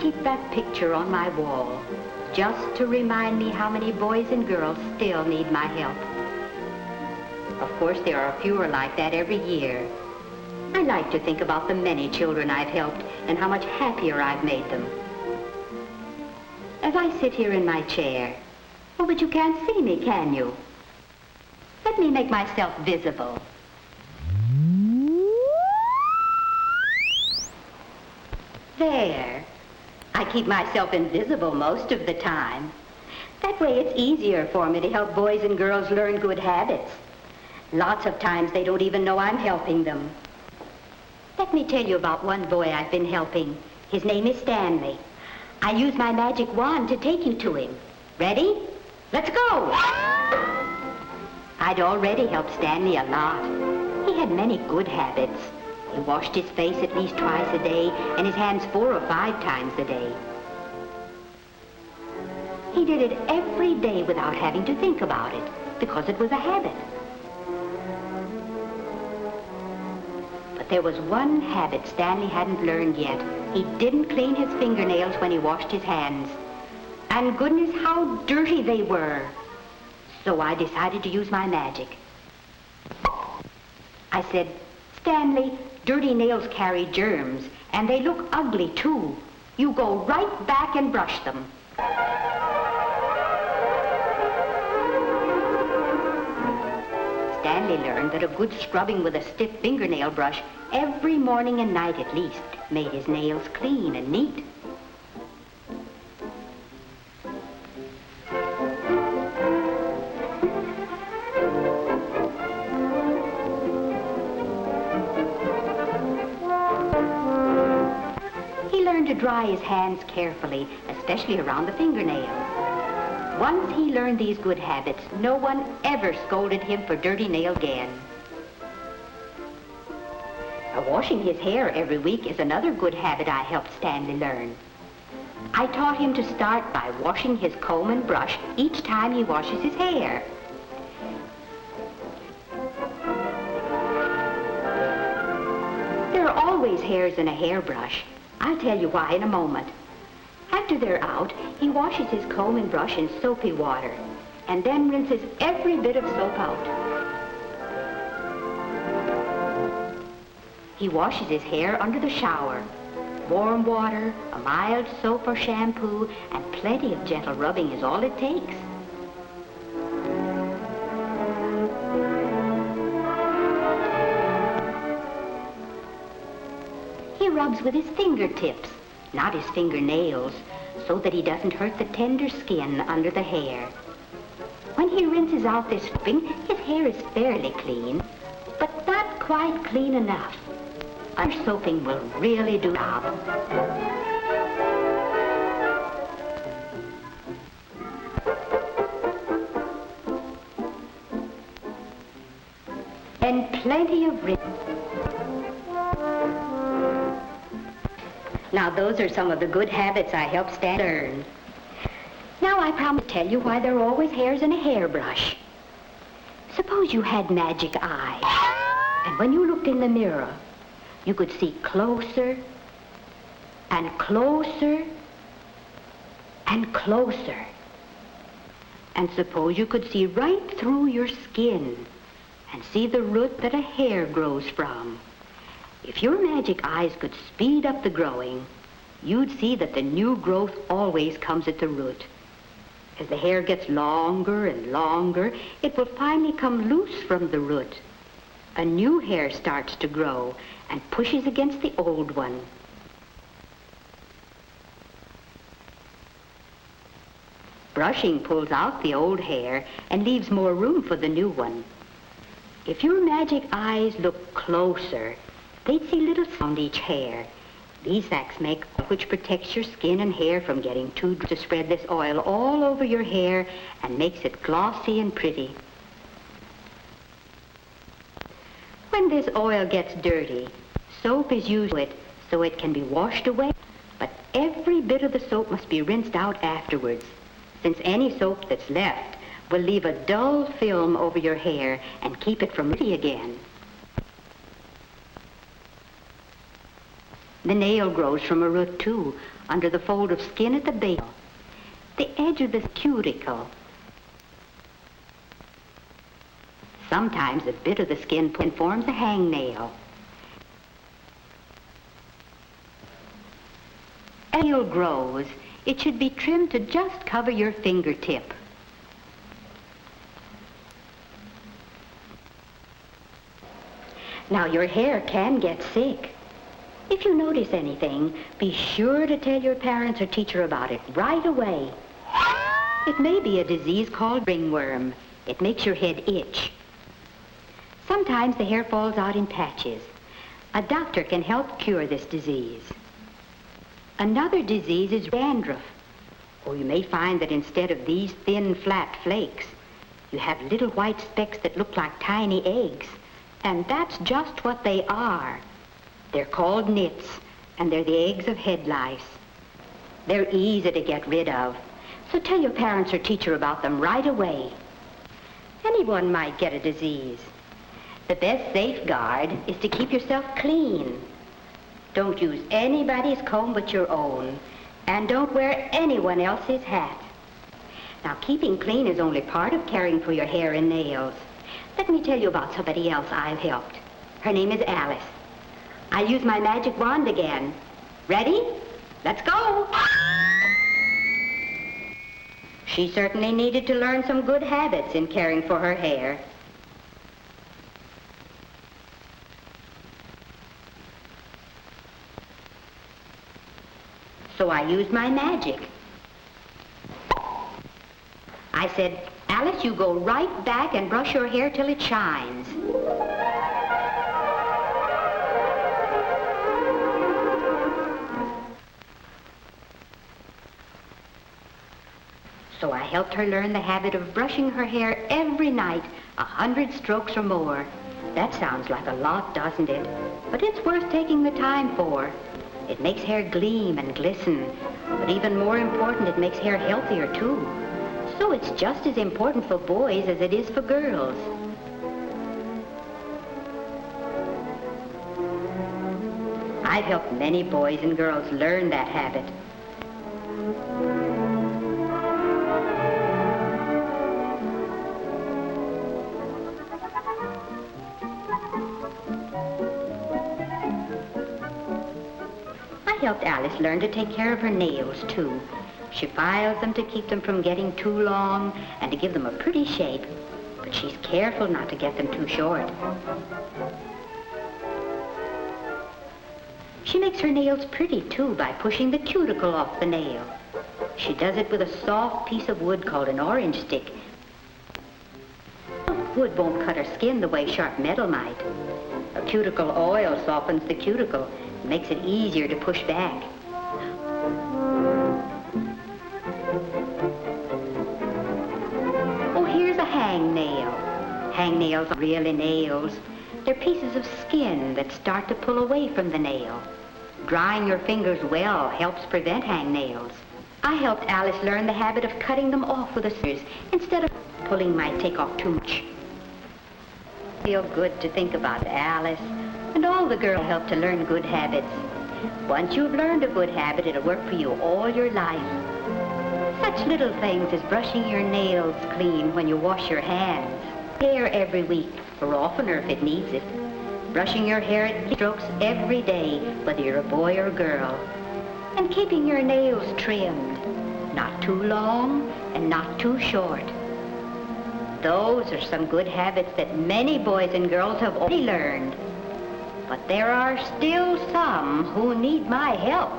keep that picture on my wall, just to remind me how many boys and girls still need my help. Of course, there are fewer like that every year. I like to think about the many children I've helped and how much happier I've made them. As I sit here in my chair, oh, but you can't see me, can you? Let me make myself visible. There. I keep myself invisible most of the time. That way it's easier for me to help boys and girls learn good habits. Lots of times they don't even know I'm helping them. Let me tell you about one boy I've been helping. His name is Stanley. I use my magic wand to take you to him. Ready? Let's go! I'd already helped Stanley a lot. He had many good habits. He washed his face at least twice a day and his hands 4 or 5 times a day. He did it every day without having to think about it because it was a habit. But there was one habit Stanley hadn't learned yet. He didn't clean his fingernails when he washed his hands. And goodness, how dirty they were. So I decided to use my magic. I said, Stanley, dirty nails carry germs, and they look ugly, too. You go right back and brush them. Stanley learned that a good scrubbing with a stiff fingernail brush every morning and night at least made his nails clean and neat. To dry his hands carefully, especially around the fingernails. Once he learned these good habits, no one ever scolded him for dirty nails again. Washing his hair every week is another good habit I helped Stanley learn. I taught him to start by washing his comb and brush each time he washes his hair. There are always hairs in a hairbrush. I'll tell you why in a moment. After they're out, he washes his comb and brush in soapy water and then rinses every bit of soap out. He washes his hair under the shower. Warm water, a mild soap or shampoo, and plenty of gentle rubbing is all it takes. He rubs with his fingertips, not his fingernails, so that he doesn't hurt the tender skin under the hair. When he rinses out this rubbing, his hair is fairly clean, but not quite clean enough. Under soaping will really do the job. And plenty of rinse. Now, those are some of the good habits I helped Stan learn. Now, I promise to tell you why there are always hairs in a hairbrush. Suppose you had magic eyes, and when you looked in the mirror, you could see closer and closer and closer. And suppose you could see right through your skin and see the root that a hair grows from. If your magic eyes could speed up the growing, you'd see that the new growth always comes at the root. As the hair gets longer and longer, it will finally come loose from the root. A new hair starts to grow and pushes against the old one. Brushing pulls out the old hair and leaves more room for the new one. If your magic eyes look closer, they'd see little on each hair. These sacs make which protects your skin and hair from getting too dry to spread this oil all over your hair and makes it glossy and pretty. When this oil gets dirty, soap is used to it so it can be washed away, but every bit of the soap must be rinsed out afterwards, since any soap that's left will leave a dull film over your hair and keep it from pretty again. The nail grows from a root, too, under the fold of skin at the base. The edge of the cuticle. Sometimes a bit of the skin forms a hangnail. As the nail grows, it should be trimmed to just cover your fingertip. Now, your hair can get sick. If you notice anything, be sure to tell your parents or teacher about it right away. It may be a disease called ringworm. It makes your head itch. Sometimes the hair falls out in patches. A doctor can help cure this disease. Another disease is dandruff. Or you may find that instead of these thin, flat flakes, you have little white specks that look like tiny eggs. And that's just what they are. They're called nits, and they're the eggs of head lice. They're easy to get rid of, so tell your parents or teacher about them right away. Anyone might get a disease. The best safeguard is to keep yourself clean. Don't use anybody's comb but your own, and don't wear anyone else's hat. Now, keeping clean is only part of caring for your hair and nails. Let me tell you about somebody else I've helped. Her name is Alice. I'll use my magic wand again. Ready? Let's go! She certainly needed to learn some good habits in caring for her hair. So I used my magic. I said, Alice, you go right back and brush your hair till it shines. So I helped her learn the habit of brushing her hair every night, 100 strokes or more. That sounds like a lot, doesn't it? But it's worth taking the time for. It makes hair gleam and glisten. But even more important, it makes hair healthier, too. So it's just as important for boys as it is for girls. I've helped many boys and girls learn that habit. I helped Alice learn to take care of her nails, too. She files them to keep them from getting too long and to give them a pretty shape. But she's careful not to get them too short. She makes her nails pretty, too, by pushing the cuticle off the nail. She does it with a soft piece of wood called an orange stick. Wood won't cut her skin the way sharp metal might. A cuticle oil softens the cuticle and makes it easier to push back. Hangnail. Hangnails are really nails. They're pieces of skin that start to pull away from the nail. Drying your fingers well helps prevent hangnails. I helped Alice learn the habit of cutting them off with a scissors instead of pulling might take off too much. Feel good to think about Alice, and all the girls help to learn good habits. Once you've learned a good habit, it'll work for you all your life. Such little things as brushing your nails clean when you wash your hands, hair every week, or oftener if it needs it, brushing your hair at strokes every day, whether you're a boy or a girl, and keeping your nails trimmed, not too long and not too short. Those are some good habits that many boys and girls have already learned, but there are still some who need my help.